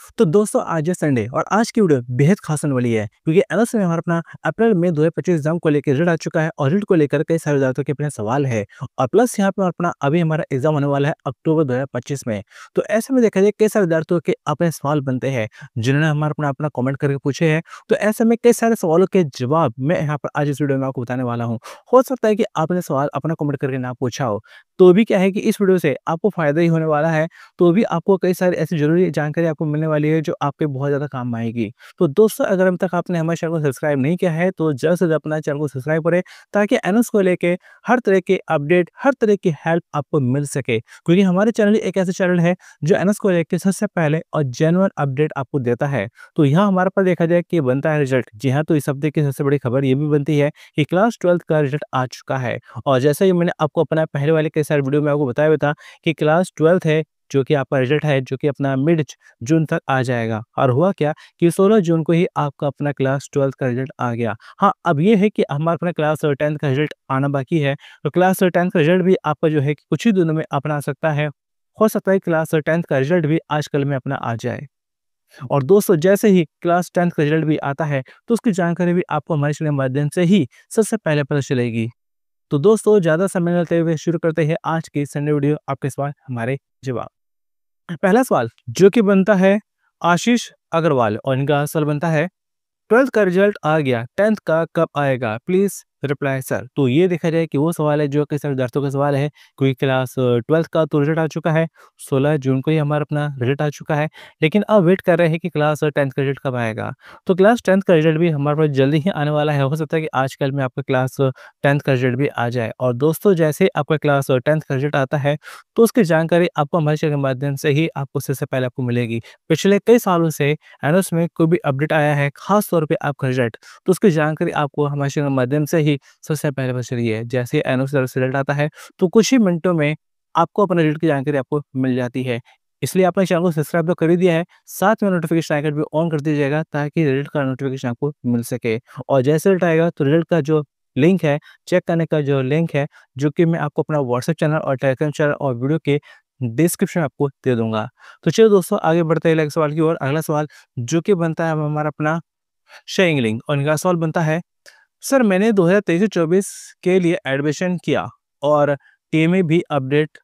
तो दोस्तों आज है संडे और आज की वीडियो बेहद खास होने वाली है क्योंकि एनएस में हमारा अपना अप्रैल मई 2025 एग्जाम को लेकर रिजल्ट आ चुका है और रिजल्ट को लेकर कई सारे विद्यार्थियों के अपने सवाल है और प्लस यहाँ पे अपना अभी हमारा एग्जाम होने वाला है अक्टूबर 2025 में। तो ऐसे में देखा जाए कई सारे विद्यार्थियों के अपने सवाल बनते हैं जिन्होंने हमारा अपना अपना कमेंट करके पूछे हैं। तो ऐसे में कई सारे सवालों के जवाब मैं यहाँ पर आज इस वीडियो में आपको बताने वाला हूँ। हो सकता है कि आपने सवाल अपना कमेंट करके ना पूछा हो, तो भी क्या है कि इस वीडियो से आपको फायदा ही होने वाला है। तो भी आपको कई सारी ऐसी ज़रूरी जानकारी आपको मिलने वाली है जो आपके बहुत ज़्यादा काम आएगी। तो दोस्तों अगर अभी तक आपने हमारे चैनल को सब्सक्राइब नहीं किया है तो जल्द से जल्द अपना चैनल को सब्सक्राइब करें ताकि एनएस को लेके हर तरह के अपडेट, हर तरह की हेल्प आपको मिल सके। क्योंकि हमारे चैनल एक ऐसा चैनल है जो एनएस को लेके सबसे पहले और जेन्युइन अपडेट आपको देता है। तो यहाँ हमारे पास देखा जाए कि बनता है रिजल्ट। जी हाँ, तो इस हफ्ते की सबसे बड़ी खबर ये भी बनती है कि क्लास 12th का रिजल्ट आ चुका है। और जैसा कि मैंने आपको अपना पहले वाले कई सारे वीडियो में आपको बताया हुआ था कि क्लास 12th है जो कि आपका रिजल्ट है जो कि अपना मिड जून तक आ जाएगा। और हुआ क्या कि 16 जून को ही आपका अपना क्लास 12th का रिजल्ट आ गया। हाँ, अब ये है कि हमारा अपना क्लास 10th का रिजल्ट आना बाकी है। तो क्लास 10th का रिजल्ट भी आपका जो है कि कुछ ही दिनों में अपना आ सकता है। हो सकता है क्लास 10th का रिजल्ट भी आजकल में अपना आ जाए। और दोस्तों जैसे ही क्लास 10th का रिजल्ट भी आता है तो उसकी जानकारी भी आपको हमारे चैनल के माध्यम से ही सबसे पहले पता चलेगी। तो दोस्तों ज़्यादा समय न लेते हुए शुरू करते हैं आज की संडे वीडियो। आपके सवाल हमारे जवाब। पहला सवाल जो कि बनता है आशीष अग्रवाल और इनका सवाल बनता है 12th का रिजल्ट आ गया, 10th का कब आएगा, प्लीज रिप्लाई सर। तो ये देखा जाए कि वो सवाल है जो कि सर विद्यार्थियों का सवाल है क्योंकि क्लास 12th का तो रिजल्ट आ चुका है। 16 जून को ही हमारा अपना रिजल्ट आ चुका है, लेकिन अब वेट कर रहे हैं कि क्लास 10th का रिजल्ट कब आएगा। तो क्लास 10th का रिजल्ट भी हमारे पास जल्दी ही आने वाला है। हो सकता है कि आजकल में आपका क्लास 10th का रिजल्ट भी आ जाए। और दोस्तों जैसे ही आपका क्लास 10th का रिजल्ट आता है तो उसकी जानकारी आपको हमारे चैनल के माध्यम से ही आपको सबसे पहले आपको मिलेगी। पिछले कई सालों से एनोस में कोई भी अपडेट आया है, खास तौर पे आपका रिजल्ट, तो उसकी जानकारी आपको हमारे चैनल के माध्यम से ही सबसे पहले पता चली है। जैसे ही एनोस का रिजल्ट आता है, तो कुछ ही मिनटों में आपको अपने रिजल्ट की जानकारी आपको मिल जाती है। इसलिए आपने चैनल को सब्सक्राइब तो कर ही दिया है, साथ में नोटिफिकेशन आइकन भी ऑन कर दीजिएगा ताकि रिजल्ट का नोटिफिकेशन आपको मिल सके। और जैसे रिजल्ट आएगा तो रिजल्ट का जो लिंक है, चेक करने का जो लिंक है, जो कि मैं आपको अपना व्हाट्सएप चैनल और टेलीग्राम चैनल और वीडियो के डिस्क्रिप्शन आपको दे दूँगा। तो चलिए दोस्तों आगे बढ़ते हैं अगले सवाल की ओर। अगला सवाल जो कि बनता है हमारा अपना शेयिंग और इनका सवाल बनता है, सर मैंने 2023-24 के लिए एडमिशन किया और टीएमए भी अपडेट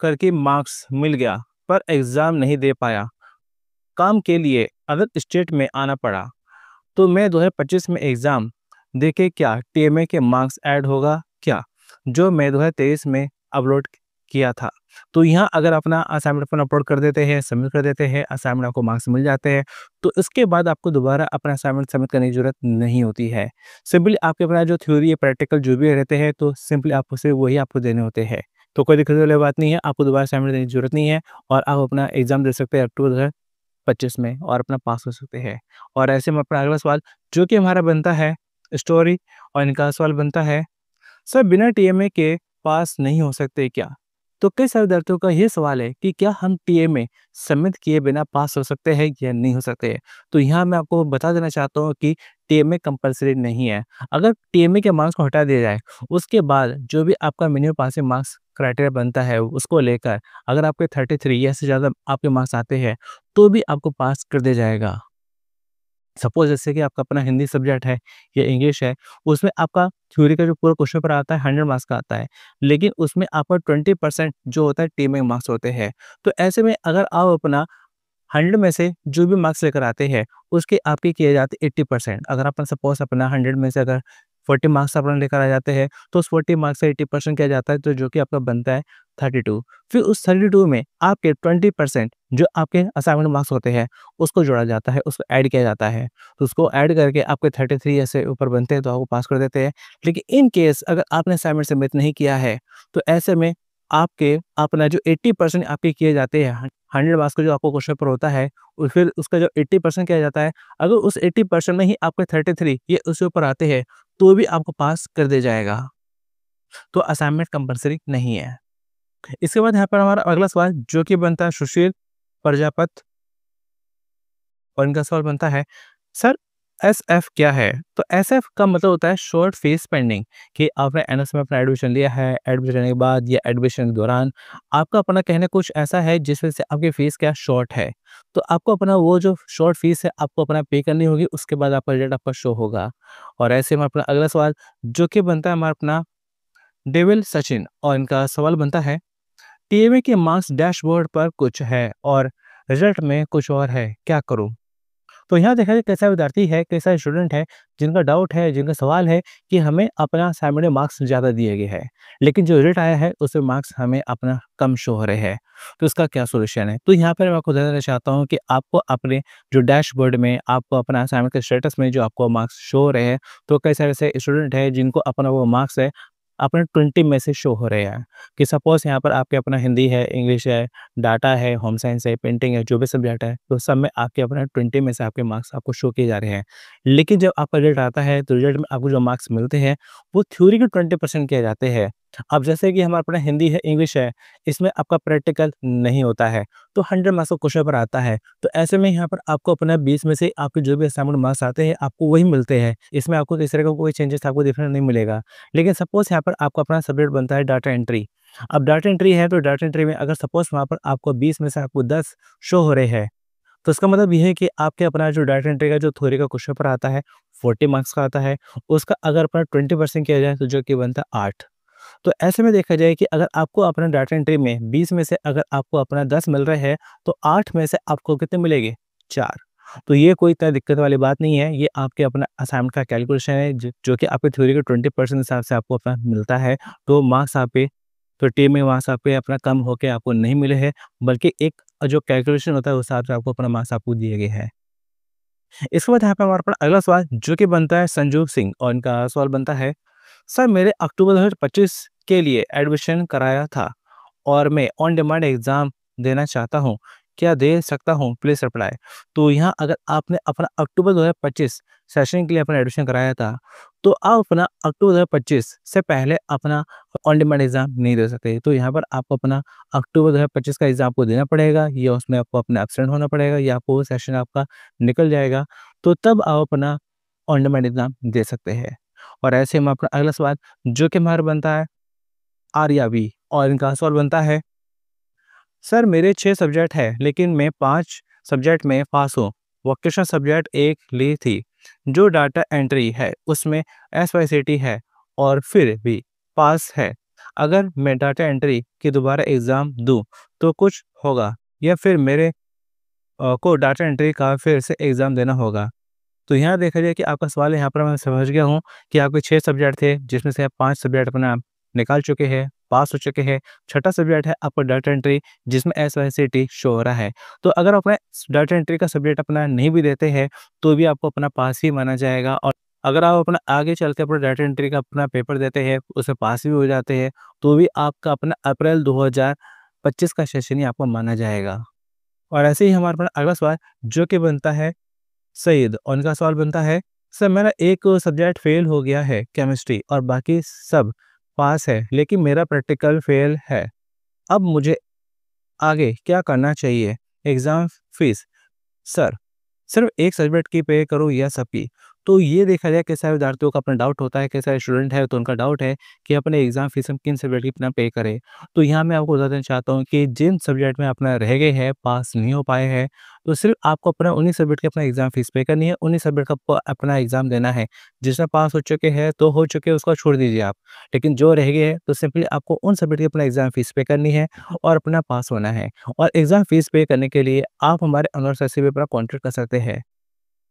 करके मार्क्स मिल गया पर एग्ज़ाम नहीं दे पाया। काम के लिए अदर स्टेट में आना पड़ा। तो मैं 2025 में एग्ज़ाम देके क्या टीएमए के मार्क्स ऐड होगा क्या? जो मैं 2023 में अपलोड किया था। तो यहाँ अगर अपना असाइनमेंट अपन अपलोड कर देते हैं, सबमिट कर देते हैं, असाइनमेंट आपको मार्क्स मिल जाते हैं, तो इसके बाद आपको दोबारा अपना असाइनमेंट सबमिट करने की ज़रूरत नहीं होती है। सिंपली आपके अपना जो थ्योरी है, प्रैक्टिकल जो भी रहते हैं, तो सिंपली आपको सिर्फ वही आपको देने होते हैं। तो कोई दिक्कत वाली बात नहीं है, आपको दोबारा असाइनमेंट देने की ज़रूरत नहीं है और आप अपना एग्ज़ाम दे सकते हैं अक्टूबर 2025 में और अपना पास हो सकते हैं। और ऐसे में अपना अगला सवाल जो कि हमारा बनता है स्टोरी और इनका सवाल बनता है, सर बिना टीएमए के पास नहीं हो सकते क्या? तो कई सारे विद्यार्थियों का ये सवाल है कि क्या हम टीएमए सबमिट किए बिना पास हो सकते हैं या नहीं हो सकते हैं? तो यहाँ मैं आपको बता देना चाहता हूँ कि टीएमए कंपल्सरी नहीं है। अगर टीएमए के मार्क्स को हटा दिया जाए, उसके बाद जो भी आपका मिनिमम पासिंग मार्क्स क्राइटेरिया बनता है, उसको लेकर अगर आपके 33 या से ज़्यादा आपके मार्क्स आते हैं, तो भी आपको पास कर दिया जाएगा। सपोज़ जैसे कि आपका अपना हिंदी सब्जेक्ट है या इंग्लिश है, उसमें आपका थ्योरी का जो पूरा क्वेश्चन पेपर आता है 100 मार्क्स का आता है, लेकिन उसमें आपका 20% जो होता है टीम में मार्क्स होते हैं। तो ऐसे में अगर आप अपना 100 में से जो भी मार्क्स लेकर आते हैं, उसके आपके किए जाते हैं 80%। अगर अपन सपोज़ अपना 100 में से अगर 40 मार्क्स अपना लेकर आ जाते हैं, तो उस 40 मार्क्स से 80% किया जाता है, तो जो कि आपका बनता है 32। फिर उस 32 में आपके 20% जो आपके असाइनमेंट मार्क्स होते हैं, उसको जोड़ा जाता है, उसको ऐड किया जाता है। तो उसको ऐड करके आपके 33 ऐसे ऊपर बनते हैं, तो आपको पास कर देते हैं। लेकिन इन केस अगर आपने असाइनमेंट सबमिट नहीं किया है, तो ऐसे में आपके अपना जो 80% आपके किए जाते हैं, 100 मार्क्स का जो आपको क्वेश्चन पेपर होता है, फिर उसका जो 80% किया जाता है, अगर उस 80% में ही आपके 33 ये उसके ऊपर आते हैं, तो भी आपको पास कर दिया जाएगा। तो असाइनमेंट कंपल्सरी नहीं है। इसके बाद यहाँ पर हमारा अगला सवाल जो कि बनता है सुशील प्रजापत और इनका सवाल बनता है, सर एसएफ क्या है? तो एसएफ का मतलब होता है शॉर्ट फीस पेंडिंग, कि आपने एनएस में अपना एडमिशन लिया है, एडमिशन लेने के बाद या एडमिशन के दौरान आपका अपना कहना कुछ ऐसा है जिस वजह से आपकी फीस क्या शॉर्ट है। तो आपको अपना वो जो शॉर्ट फीस है आपको अपना पे करनी होगी, उसके बाद आपका रिजल्ट आपका शो होगा। और ऐसे में अपना अगला सवाल जो कि बनता है हमारा अपना डेविल सचिन, और इनका सवाल बनता है टीएमए के मार्क्स डैशबोर्ड पर कुछ है और रिजल्ट में कुछ और है, क्या करूँ? तो यहाँ देखा जाए कैसा विद्यार्थी है, कैसा स्टूडेंट है जिनका डाउट है, जिनका सवाल है कि हमें अपना असाइनमेंट में मार्क्स ज़्यादा दिए गए हैं, लेकिन जो रिजल्ट आया है उसमें मार्क्स हमें अपना कम शो हो रहे हैं। तो इसका क्या सॉल्यूशन है? तो यहाँ पर मैं आपको बता देना चाहता हूँ कि आपको अपने जो डैशबोर्ड में आपको अपना असाइनमेंट के स्टेटस में जो आपको मार्क्स शो हो रहे हैं, तो कई सारे ऐसे स्टूडेंट हैं जिनको अपना वो मार्क्स है अपने 20 में से शो हो रहे हैं। कि सपोज़ यहाँ पर आपके अपना हिंदी है, इंग्लिश है, डाटा है, होम साइंस है, पेंटिंग है, जो भी सब्जेक्ट है, तो सब में आपके अपना 20 में से आपके मार्क्स आपको शो किए जा रहे हैं। लेकिन जब आपका रिजल्ट आता है, तो रिजल्ट में आपको जो मार्क्स मिलते हैं, वो थ्योरी के 20% किए जाते हैं। अब जैसे कि हमारा अपना हिंदी है, इंग्लिश है, इसमें आपका प्रैक्टिकल नहीं होता है, तो 100 मार्क्स का क्वेश्चन पेपर आता है। तो ऐसे में यहाँ पर आपको अपना 20 में से आपके जो भी असाइनमेंट मार्क्स आते हैं, आपको वही मिलते हैं। इसमें आपको किसी तरह का कोई चेंजेस आपको देखने नहीं मिलेगा। लेकिन सपोज़ यहाँ पर आपका अपना सब्जेक्ट बनता है डाटा एंट्री। अब डाटा एंट्री है, तो डाटा एंट्री में अगर सपोज़ वहाँ पर आपको 20 में से आपको 10 शो हो रहे हैं, तो इसका मतलब ये है कि आपके अपना जो डाटा एंट्री का जो थ्योरी का क्वेश्चन पेपर आता है, 40 मार्क्स का आता है, उसका अगर अपना 20% किया जाए, तो जो कि बनता है 8। तो ऐसे में देखा जाए कि अगर आपको अपना डाटा एंट्री में 20 में से अगर आपको अपना 10 मिल रहे हैं, तो 8 में से आपको कितने मिलेंगे? 4। तो ये कोई इतना दिक्कत वाली बात नहीं है, ये आपके अपना असाइनमेंट का कैलकुलेशन है जो कि आपके थ्योरी के 20% हिसाब से आपको अपना मिलता है। तो मार्क्स आप पे तो टीम में मार्क्स आपके अपना कम होके आपको नहीं मिले हैं, बल्कि एक जो कैलकुलेशन होता है उस हिसाब से आपको अपना मार्क्स आपको दिए गए हैं। इसके बाद यहाँ पे हमारा अपना अगला सवाल जो कि बनता है संजू सिंह, और इनका सवाल बनता है, सर मेरे अक्टूबर 2025 के लिए एडमिशन कराया था और मैं ऑन डिमांड एग्ज़ाम देना चाहता हूँ, क्या दे सकता हूँ? Please reply. तो यहाँ अगर आपने अपना अक्टूबर 2025 सेशन के लिए अपना एडमिशन कराया था, तो आप अपना अक्टूबर 2025 से पहले अपना ऑन डिमांड एग्ज़ाम नहीं दे सकते। तो यहाँ पर आपको अपना अक्टूबर 2025 का एग्ज़ाम आपको देना पड़ेगा, या उसमें आपको अपना एब्सेंट होना पड़ेगा, या आपको वो सेशन आपका निकल जाएगा, तो तब आप अपना ऑन डिमांड एग्ज़ाम दे सकते हैं। और ऐसे में अपना अगला सवाल जो कि हमारा बनता है आर्या बी, और इनका सवाल बनता है, सर मेरे 6 सब्जेक्ट हैं लेकिन मैं 5 सब्जेक्ट में पास हूँ। वोकेशनल सब्जेक्ट 1 ली थी, जो डाटा एंट्री है उसमें एसवाईसीटी है और फिर भी पास है। अगर मैं डाटा एंट्री की दोबारा एग्ज़ाम दूँ तो कुछ होगा, या फिर मेरे को डाटा एंट्री का फिर से एग्ज़ाम देना होगा? तो यहाँ देखा जाए कि आपका सवाल यहाँ पर मैं समझ गया हूँ कि आपके 6 सब्जेक्ट थे, जिसमें से आप 5 सब्जेक्ट अपना आप निकाल चुके हैं, पास हो चुके हैं। छठा सब्जेक्ट है आपका डाटा एंट्री, जिसमें एसवाईसीटी शो हो रहा है। तो अगर आप अपना डाटा एंट्री का सब्जेक्ट अपना नहीं भी देते हैं, तो भी आपको अपना पास ही माना जाएगा। और अगर आप अपना आगे चल के अपना डाटा एंट्री का अपना पेपर देते हैं, उसमें पास भी हो जाते हैं, तो भी आपका अपना अप्रैल 2025 का सेशन ही आपको माना जाएगा। और ऐसे ही हमारे पास अगला सवाल जो कि बनता है सईद, और उनका सवाल बनता है, सर मेरा एक सब्जेक्ट फेल हो गया है केमिस्ट्री, और बाकी सब पास है, लेकिन मेरा प्रैक्टिकल फेल है। अब मुझे आगे क्या करना चाहिए? एग्ज़ाम फीस सर सिर्फ एक सब्जेक्ट की पे करूँ या सबकी? तो ये देखा जाए कैसा विद्यार्थियों का अपना डाउट होता है, कैसा स्टूडेंट है तो उनका डाउट है कि अपने एग्ज़ाम फीस हम किन सब्जेक्ट की अपना पे करें। तो यहाँ मैं आपको बता देना चाहता हूँ कि जिन सब्जेक्ट में अपना रह गए हैं, पास नहीं हो पाए हैं, तो सिर्फ आपको अपना उन्हीं सब्जेक्ट की अपना एग्ज़ाम फीस पे करनी है, उन्हीं सब्जेक्ट का आपको अपना एग्ज़ाम देना है। जिसमें पास हो चुके हैं तो हो चुके हैं, उसको छोड़ दीजिए आप। लेकिन जो रह गए हैं तो सिंपली आपको उन सब्जेक्ट की अपना एग्ज़ाम फीस पे करनी है और अपना पास होना है। और एग्ज़ाम फीस पे करने के लिए आप हमारे अनुराग सर से भी अपना कॉन्टैक्ट कर सकते हैं।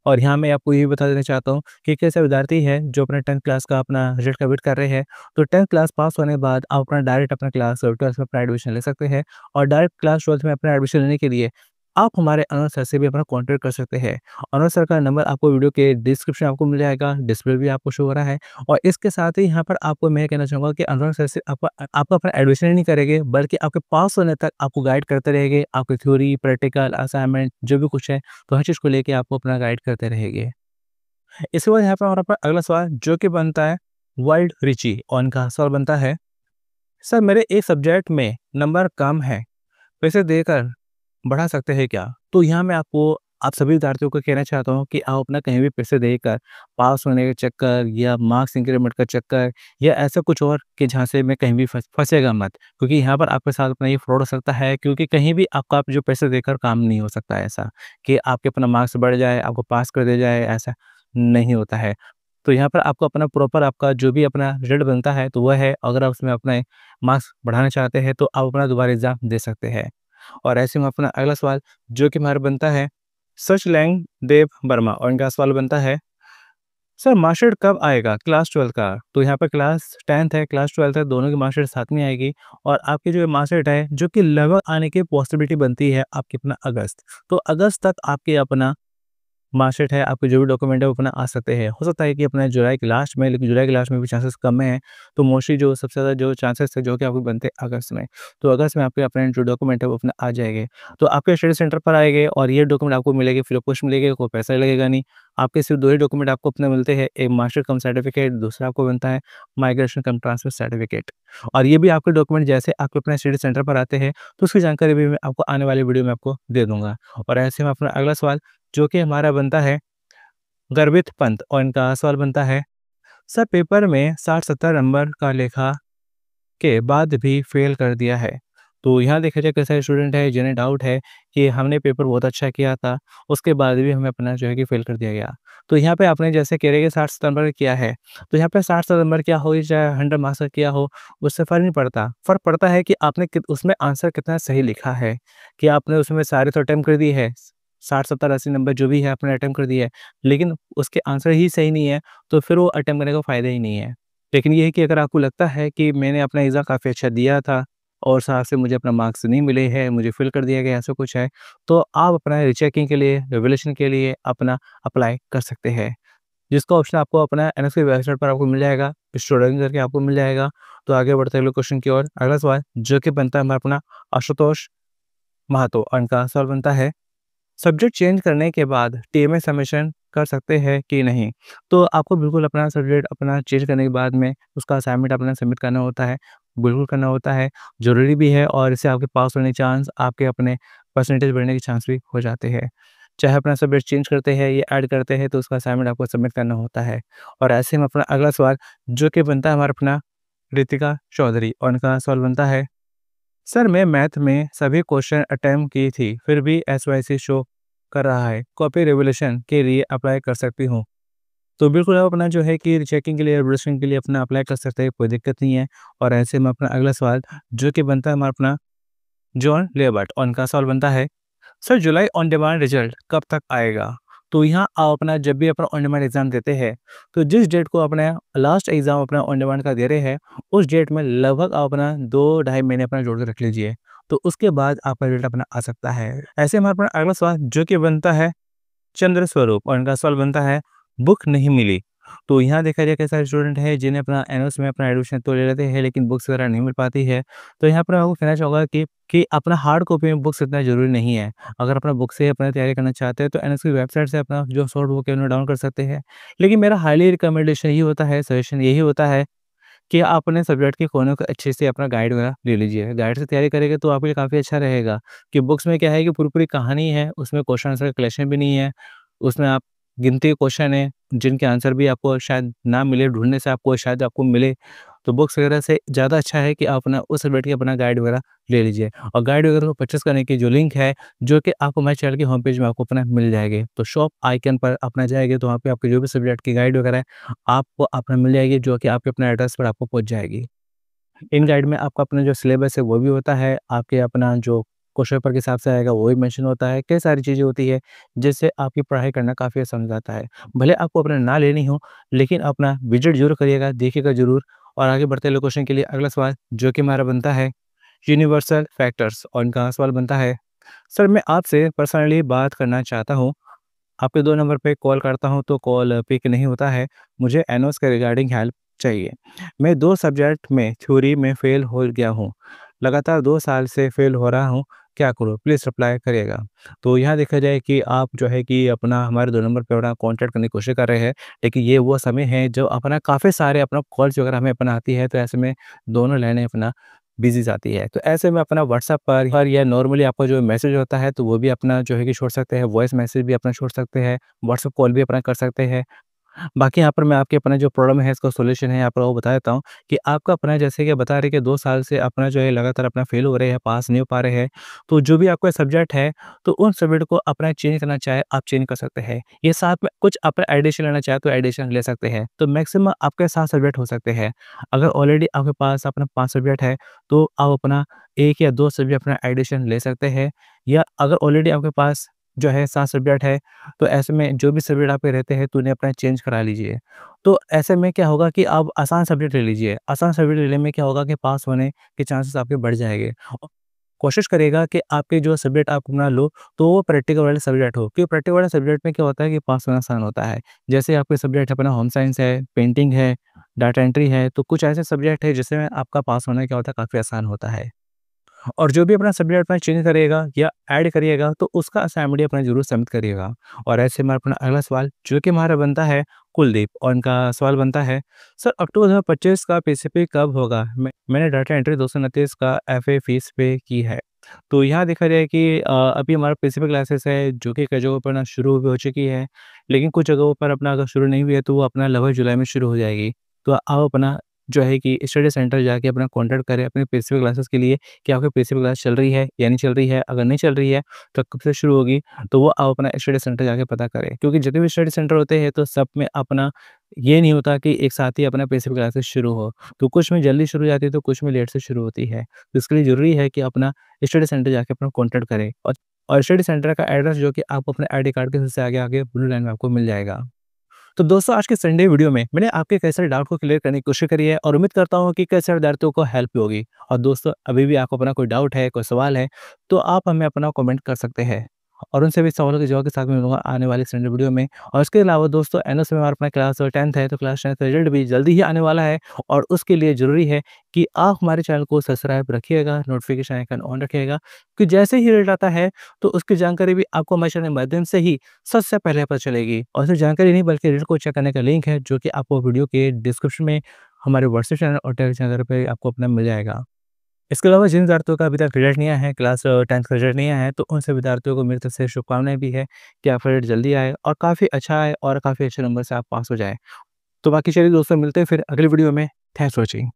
और यहाँ मैं आपको ये भी बता देना चाहता हूँ कि कैसे विद्यार्थी है जो अपना 10th क्लास का अपना रिजल्ट का वेट कर रहे हैं, तो 10th क्लास पास होने के बाद आप अपना डायरेक्ट अपना क्लास 12th में अपना एडमिशन ले सकते हैं। और डायरेक्ट क्लास 12th में अपना एडमिशन लेने के लिए आप हमारे अनुज सर से भी अपना कॉन्टैक्ट कर सकते हैं। अनुज सर का नंबर आपको वीडियो के डिस्क्रिप्शन आपको मिल जाएगा, डिस्प्ले भी आपको शो हो रहा है। और इसके साथ ही यहाँ पर आपको मैं कहना चाहूँगा कि अनुज सर से आपका अपना एडमिशन ही नहीं करेंगे, बल्कि आपके पास होने तक आपको गाइड करते रहेंगे। आपकी थ्योरी, प्रैक्टिकल, असाइनमेंट जो भी कुछ है, तो हर चीज़ को लेके आपको अपना गाइड करते रहेंगे। इसके बाद यहाँ पे हमारा अगला सवाल जो कि बनता है वर्ल्ड रिची, और इनका सवाल बनता है, सर मेरे एक सब्जेक्ट में नंबर कम है, पैसे देकर बढ़ा सकते हैं क्या? तो यहाँ मैं आपको आप सभी विद्यार्थियों को कहना चाहता हूँ कि आप अपना कहीं भी पैसे देकर पास होने के चक्कर या मार्क्स इंक्रीमेंट का चक्कर या ऐसा कुछ और कि जहाँ से मैं कहीं भी फँसेगा मत। क्योंकि यहाँ पर आपके साथ अपना ये फ्रॉड हो सकता है, क्योंकि कहीं भी आपका आप जो पैसे देकर काम नहीं हो सकता है ऐसा, कि आपके अपना मार्क्स बढ़ जाए, आपको पास कर दिया जाए, ऐसा नहीं होता है। तो यहाँ पर आपको अपना प्रॉपर आपका जो भी अपना रिज़ल्ट बनता है, तो वह है, अगर आप उसमें अपने मार्क्स बढ़ाना चाहते हैं, तो आप अपना दोबारा एग्ज़ाम दे सकते हैं। और ऐसे में अपना अगला सवाल जो कि हमारा बनता है, सचलैंग देव वर्मा, और इनका सवाल बनता है, सर मार्कशीट कब आएगा क्लास 12 का? तो यहाँ पे क्लास 10th है, क्लास 12th है, दोनों की मार्कशीट साथ में आएगी। और आपकी जो मार्कशीट है, जो कि लगभग आने की पॉसिबिलिटी बनती है आपकी अपना अगस्त। तो अगस्त तक आपके अपना मार्कशीट है, आपके जो भी डॉक्यूमेंट है वो अपना आ सकते हैं। हो सकता है कि अपने जुलाई के लास्ट में, लेकिन जुलाई के लास्ट में भी चांसेस कम हैं। तो मोस्टली जो सबसे ज़्यादा जो चांसेस है जो कि आपको बनते हैं अगस्त में। तो अगस्त में आपके अपने जो डॉक्यूमेंट है वो अपना आ जाएँगे। तो आपके स्टडी सेंटर पर आएँगे और ये डॉक्यूमेंट आपको मिलेंगे, फ्री ऑफ कॉस्ट मिलेंगे, कोई पैसा लगेगा नहीं। आपके सिर्फ 2 ही डॉक्यूमेंट आपको अपने मिलते हैं, एक मार्कशीट कम सर्टिफिकेट, दूसरा आपको बनता है माइग्रेशन कम ट्रांसफर सर्टिफिकेट। और ये भी आपके डॉक्यूमेंट जैसे आपके अपने स्टडी सेंटर पर आते हैं, तो उसकी जानकारी भी मैं आपको आने वाली वीडियो में आपको दे दूँगा। और ऐसे में अपना अगला सवाल जो कि हमारा बनता है गर्वित पंत, और इनका सवाल बनता है, सर पेपर में 60-70 नंबर का लेखा के बाद भी फेल कर दिया है। तो यहाँ देखा जाए कई सारे स्टूडेंट है जिन्हें डाउट है कि हमने पेपर बहुत अच्छा किया था, उसके बाद भी हमें अपना जो है कि फेल कर दिया गया। तो यहाँ पे आपने जैसे कह रहे हैं कि 60-70 नंबर किया है, तो यहाँ पे 60-70 नंबर क्या हो, चाहे 100 मार्क्स का किया हो, उससे फ़र्क नहीं पड़ता। फ़र्क पड़ता है कि आपने कित उसमें आंसर कितना सही लिखा है, कि आपने उसमें सारे तो अटेम्प्ट कर दिए हैं, 60, 70, 80 नंबर जो भी है आपने अटेम्प्ट कर दिए है, लेकिन उसके आंसर ही सही नहीं है, तो फिर वो अटेम्प्ट करने का फ़ायदा ही नहीं है। लेकिन ये है कि अगर आपको लगता है कि मैंने अपना एग्ज़ाम काफ़ी अच्छा दिया था और साथ से मुझे अपना मार्क्स नहीं मिले हैं, मुझे फ़ेल कर दिया गया, ऐसा कुछ है, तो आप अपना रीचेकिंग के लिए, रिवैल्यूएशन के लिए अपना अप्लाई कर सकते हैं। जिसका ऑप्शन आपको अपना एनएसपी वेबसाइट पर आपको मिल जाएगा, स्टूडेंट करके आपको मिल जाएगा। तो आगे बढ़ते हैं अगले क्वेश्चन की ओर। अगला सवाल जो कि बनता है हमारा अपना आशुतोष महातो, और इनका सवाल बनता है, सब्जेक्ट चेंज करने के बाद टीएमए सबमिशन कर सकते हैं कि नहीं? तो आपको बिल्कुल अपना सब्जेक्ट अपना चेंज करने के बाद में उसका असाइनमेंट अपना सबमिट करना होता है, बिल्कुल करना होता है, ज़रूरी भी है, और इससे आपके पास होने के चांस, आपके अपने परसेंटेज बढ़ने के चांस भी हो जाते हैं। चाहे अपना सब्जेक्ट चेंज करते हैं या ऐड करते हैं, तो उसका असाइनमेंट आपको सबमिट करना होता है। और ऐसे में अपना अगला सवाल जो कि बनता है हमारा अपना रितिका चौधरी, और उनका सवाल बनता है, सर मैं मैथ में सभी क्वेश्चन अटेम्प्ट की थी, फिर भी एसवाईसी शो कर रहा है, कॉपी रिवोल्यूशन के लिए अप्लाई कर सकती हूँ? तो बिल्कुल आप अपना जो है कि चेकिंग के लिए, रिवोल्यूशन के लिए अपना अप्लाई कर सकते हैं, कोई दिक्कत नहीं है। और ऐसे में अपना अगला सवाल जो कि बनता है हमारा अपना जॉन लेबर्ट, और उनका सवाल बनता है, sir July on demand result कब तक आएगा? तो यहाँ आप अपना जब भी अपना ऑन डिमांड एग्ज़ाम देते हैं, तो जिस डेट को अपना लास्ट एग्ज़ाम अपना ऑन डिमांड का दे रहे हैं, उस डेट में लगभग आप अपना 2 ढाई महीने अपना जोड़ के रख लीजिए। तो उसके बाद आपका रिजल्ट अपना आ सकता है। ऐसे में अपना अगला सवाल जो कि बनता है चंद्र स्वरूप, और इनका सवाल बनता है, बुक नहीं मिली। तो यहाँ देखा जाए कई सारे स्टूडेंट हैं जिन्हें अपना एनोस में अपना एडमिशन तो ले लेते हैं, लेकिन बुक्स वगैरह नहीं मिल पाती है। तो यहाँ पर मैं आपको कहना चाहूँगा कि अपना हार्ड कॉपी में बुक्स इतना ज़रूरी नहीं है। अगर अपना बुक से अपना तैयारी करना चाहते हैं, तो एनएस की वेबसाइट से अपना जो सॉफ्ट बुक है उन्हें डाउनलोड कर सकते हैं। लेकिन मेरा हाईली रिकमेंडेशन यही होता है, सजेशन यही होता है कि आप अपने सब्जेक्ट के कोनों को अच्छे से अपना गाइड वगैरह ले लीजिए। गाइड से तैयारी करेंगे तो आपके लिए काफ़ी अच्छा रहेगा, कि बुक्स में क्या है कि पूरी-पूरी कहानी है, उसमें क्वेश्चन आंसर का कलेक्शन भी नहीं है। उसमें आप गिनती के क्वेश्चन हैं, जिनके आंसर भी आपको शायद ना मिले, ढूँढने से आपको शायद आपको मिले। तो बुक्स वगैरह से ज़्यादा अच्छा है कि आप अपना उस सब्जेक्ट की अपना गाइड वगैरह ले लीजिए। और गाइड वगैरह को परचेज़ करने की जो लिंक है, जो कि आपको हमारे चैनल की होम पेज में आपको अपना मिल जाएगी। तो शॉप आइकन पर अपना जाएँगे, तो वहाँ पे आपके जो भी सब्जेक्ट की गाइड वगैरह है, आपको अपना मिल जाएगी, जो कि आपके अपने एड्रेस पर आपको पहुँच जाएगी। इन गाइड में आपका अपना जो सिलेबस है वो भी होता है, आपके अपना जो क्वेश्चन पेपर के हिसाब से आएगा वो भी मेंशन होता है, कई सारी चीज़ें होती है जिससे आपकी पढ़ाई करना काफ़ी आसान हो जाता है। भले आपको अपना ना लेनी हो, लेकिन अपना विज़िट ज़रूर करिएगा, देखिएगा ज़रूर। और आगे बढ़ते हैं अगले क्वेश्चन के लिए। अगला सवाल जो कि हमारा बनता है यूनिवर्सल फैक्टर्स, और इनका सवाल बनता है, सर मैं आपसे पर्सनली बात करना चाहता हूँ, आपके 2 नंबर पे कॉल करता हूँ तो कॉल पिक नहीं होता है। मुझे एनोस के रिगार्डिंग हेल्प चाहिए। मैं 2 सब्जेक्ट में थ्योरी में फ़ेल हो गया हूँ। लगातार 2 साल से फ़ेल हो रहा हूँ, क्या करूँ? प्लीज़ रिप्लाई करिएगा। तो यहाँ देखा जाए कि आप जो है कि अपना हमारे 2 नंबर पे अपना कॉन्टैक्ट करने की कोशिश कर रहे हैं, लेकिन ये वो समय है जब अपना काफ़ी सारे अपना कॉल्स वगैरह हमें अपना आती है, तो ऐसे में दोनों लाइनें अपना बिज़ी जाती है। तो ऐसे में अपना व्हाट्सएप पर या नॉर्मली आपका जो मैसेज होता है तो वो भी अपना जो है कि छोड़ सकते हैं, वॉइस मैसेज भी अपना छोड़ सकते हैं, व्हाट्सएप कॉल भी अपना कर सकते हैं। बाकी यहाँ पर मैं आपके अपना जो प्रॉब्लम है इसका सॉल्यूशन है यहाँ पर वो बता देता हूँ कि आपका अपना जैसे कि बता रहे कि 2 साल से अपना जो है लगातार अपना फेल हो रहे हैं, पास नहीं हो पा रहे हैं। तो जो भी आपका सब्जेक्ट है, तो उन सब्जेक्ट को अपना चेंज करना चाहे, आप चेंज कर सकते हैं। ये साथ में कुछ अपना एडिशन लेना चाहे तो एडिशन ले सकते हैं। तो मैक्सिमम आपके 7 सब्जेक्ट हो सकते हैं। अगर ऑलरेडी आपके पास अपना 5 सब्जेक्ट है, तो आप अपना 1 या 2 सब्जेक्ट अपना एडिशन ले सकते हैं। या अगर ऑलरेडी आपके पास जो है 7 सब्जेक्ट है, तो ऐसे में जो भी सब्जेक्ट आपके रहते हैं तो उन्हें अपना चेंज करा लीजिए। तो ऐसे में क्या होगा कि आप आसान सब्जेक्ट ले लीजिए। आसान सब्जेक्ट लेने में क्या होगा कि पास होने के चांसेस आपके बढ़ जाएँगे। औ कोशिश करिएगा कि आपके जो सब्जेक्ट आप अपना लो, तो वो प्रैक्टिकल वाले सब्जेक्ट हो, क्योंकि प्रैक्टिकल वाले सब्जेक्ट में क्या होता है कि पास होना आसान होता है। जैसे आपके सब्जेक्ट अपना होम साइंस है, पेंटिंग है, डाटा एंट्री है, तो कुछ ऐसे सब्जेक्ट है जिसमें आपका पास होना क्या होता है काफ़ी आसान होता है। और जो भी अपना सब्जेक्ट अपना चेंज करिएगा या ऐड करिएगा तो उसका असाइनमेंट अपना ज़रूर सबमिट करिएगा। और ऐसे में अपना अगला सवाल जो कि हमारा बनता है कुलदीप, और उनका सवाल बनता है, सर अक्टूबर 2025 का पीसीपी कब होगा? मैंने डाटा एंट्री 229 का एफए फीस पे की है। तो यहाँ देखा जाए कि अभी हमारा पीसीपी क्लासेस है जो कि कई जगहों पर ना शुरू भी हो चुकी है, लेकिन कुछ जगहों पर अपना अगर शुरू नहीं हुई है तो वो अपना लगभग जुलाई में शुरू हो जाएगी। तो आप अपना जो है कि स्टडी सेंटर जाके अपना कॉन्टैक्ट करें अपने पीसीपी क्लासेस के लिए कि आपकी पीसीपी क्लास चल रही है या नहीं चल रही है। अगर नहीं चल रही है तो कब से शुरू होगी, तो वो आप अपना स्टडी सेंटर जाके पता करें। क्योंकि जितने भी स्टडी सेंटर होते हैं तो सब में अपना ये नहीं होता कि एक साथ ही अपना पीसीपी क्लासेस शुरू हो। तो कुछ में जल्दी शुरू हो जाती है तो कुछ में लेट से शुरू होती है। तो इसके लिए ज़रूरी है कि अपना स्टडी सेंटर जाके अपना कॉन्टैक्ट करें। और स्टडी सेंटर का एड्रेस जो कि आपको अपने आईडी कार्ड के सबसे आगे आगे ब्लू लाइन में आपको मिल जाएगा। तो दोस्तों आज के संडे वीडियो में मैंने आपके कई सारे डाउट को क्लियर करने की कोशिश करी है और उम्मीद करता हूँ कि कई सारे विद्यार्थियों को हेल्प भी होगी। और दोस्तों अभी भी आपको अपना कोई डाउट है, कोई सवाल है, तो आप हमें अपना कमेंट कर सकते हैं और उनसे भी सवालों के जवाब के साथ में मिलूंगा आने वाले संडे वीडियो में। और इसके अलावा दोस्तों एनओ से हमारा अपना क्लास 10th है, तो क्लास 10th का रिजल्ट भी जल्दी ही आने वाला है। और उसके लिए ज़रूरी है कि आप हमारे चैनल को सब्सक्राइब रखिएगा, नोटिफिकेशन आइकन ऑन रखिएगा, कि जैसे ही रिजल्ट आता है तो उसकी जानकारी भी आपको हमारे चैनल के माध्यम से ही सबसे पहले पता चलेगी। और सिर्फ जानकारी नहीं बल्कि रिजल्ट को चेक करने का लिंक है जो कि आपको वीडियो के डिस्क्रिप्शन में हमारे व्हाट्सएप चैनल और टेलीग्राम चैनल पे आपको अपना मिल जाएगा। इसके अलावा जिन विद्यार्थियों का अभी तक रिजल्ट नहीं आया है, क्लास 10th का रिजल्ट नहीं आया है, तो उन सभी विद्यार्थियों को मेरी तरफ से शुभकामनाएँ भी है कि आपका रिजल्ट जल्दी आए और काफ़ी अच्छा आए और काफ़ी अच्छे नंबर से आप पास हो जाएँ। तो बाकी चलिए दोस्तों मिलते हैं फिर अगली वीडियो में। Thanks for watching.